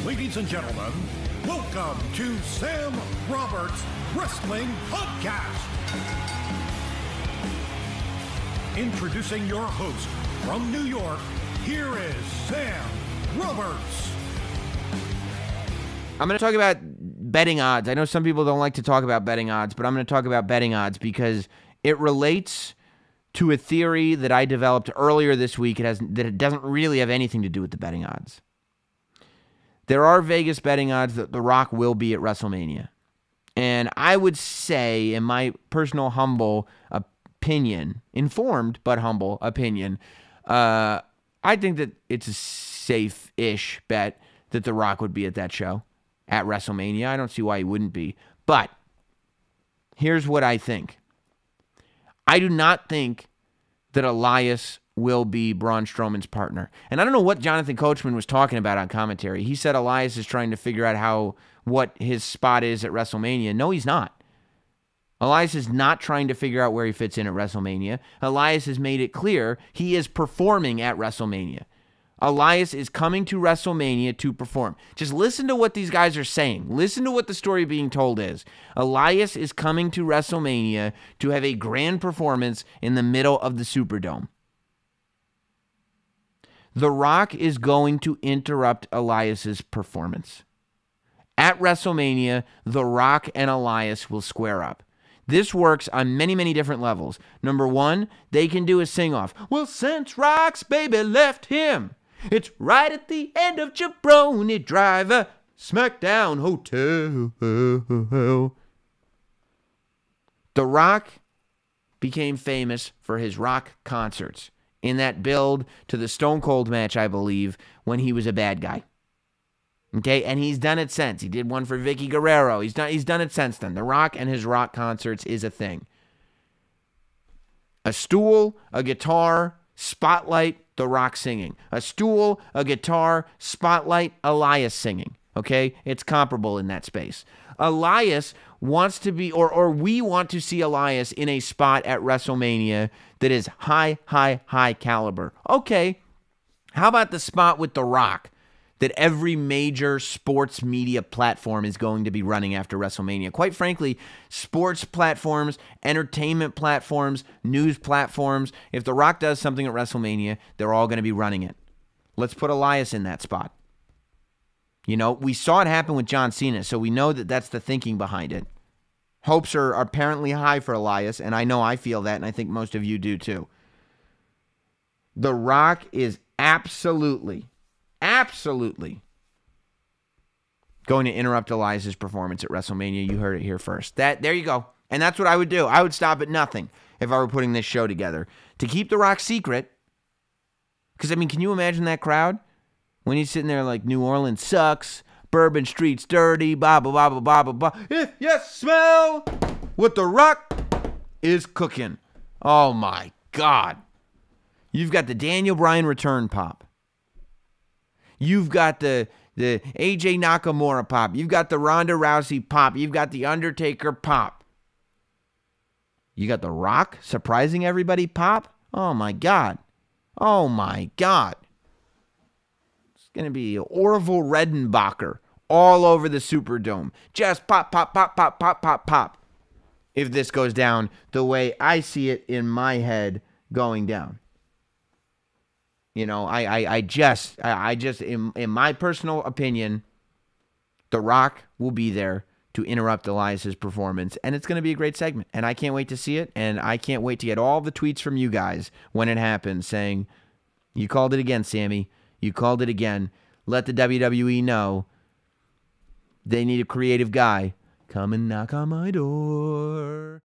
Ladies and gentlemen, welcome to Sam Roberts Wrestling Podcast. Introducing your host from New York, here is Sam Roberts. I'm going to talk about betting odds. I know some people don't like to talk about betting odds, but I'm going to talk about betting odds because it relates to a theory that I developed earlier this week. It doesn't really have anything to do with the betting odds. There are Vegas betting odds that The Rock will be at WrestleMania. And I would say, in my personal humble opinion, informed but humble opinion, I think that it's a safe-ish bet that The Rock would be at that show at WrestleMania. I don't see why he wouldn't be. But here's what I think. I do not think that Elias will be Braun Strowman's partner. And I don't know what Jonathan Coachman was talking about on commentary. He said Elias is trying to figure out what his spot is at WrestleMania. No, he's not. Elias is not trying to figure out where he fits in at WrestleMania. Elias has made it clear he is performing at WrestleMania. Elias is coming to WrestleMania to perform. Just listen to what these guys are saying. Listen to what the story being told is. Elias is coming to WrestleMania to have a grand performance in the middle of the Superdome. The Rock is going to interrupt Elias's performance. At WrestleMania, The Rock and Elias will square up. This works on many, many different levels. Number one, they can do a sing-off. Well, since Rock's baby left him, it's right at the end of Jabroni Driver, SmackDown Hotel. The Rock became famous for his rock concerts in that build to the Stone Cold match, I believe, when he was a bad guy. Okay, and he's done it since. He did one for Vicky Guerrero. He's done it since then. The Rock and his rock concerts is a thing. A stool, a guitar, spotlight, The Rock singing. A stool, a guitar, spotlight, Elias singing. Okay? It's comparable in that space. Elias wants to be, or we want to see Elias in a spot at WrestleMania that is high caliber. Okay. How about the spot with The Rock that every major sports media platform is going to be running after WrestleMania? Quite frankly, sports platforms, entertainment platforms, news platforms, if The Rock does something at WrestleMania, they're all going to be running it. Let's put Elias in that spot. You know, we saw it happen with John Cena, so we know that that's the thinking behind it. Hopes are apparently high for Elias, and I know I feel that, and I think most of you do too. The Rock is absolutely going to interrupt Elias's performance at WrestleMania. You heard it here first. There you go. And that's what I would do. I would stop at nothing if I were putting this show together. To keep The Rock secret, because, I mean, can you imagine that crowd? When he's sitting there like, New Orleans sucks, Bourbon Street's dirty, blah, blah, blah, blah, blah, blah. If you smell what The Rock is cooking. Oh, my God. You've got the Daniel Bryan return pop. You've got the AJ Nakamura pop. You've got the Ronda Rousey pop. You've got the Undertaker pop. You got The Rock surprising everybody pop. Oh, my God. Oh, my God. It's going to be Orville Redenbacher all over the Superdome. Just pop, pop, pop, pop, pop, pop, pop. If this goes down the way I see it in my head going down. You know, I just, in my personal opinion, The Rock will be there to interrupt Elias's performance, and it's going to be a great segment, and I can't wait to see it, and I can't wait to get all the tweets from you guys when it happens saying, you called it again, Sammy. You called it again. Let the WWE know they need a creative guy. Come and knock on my door.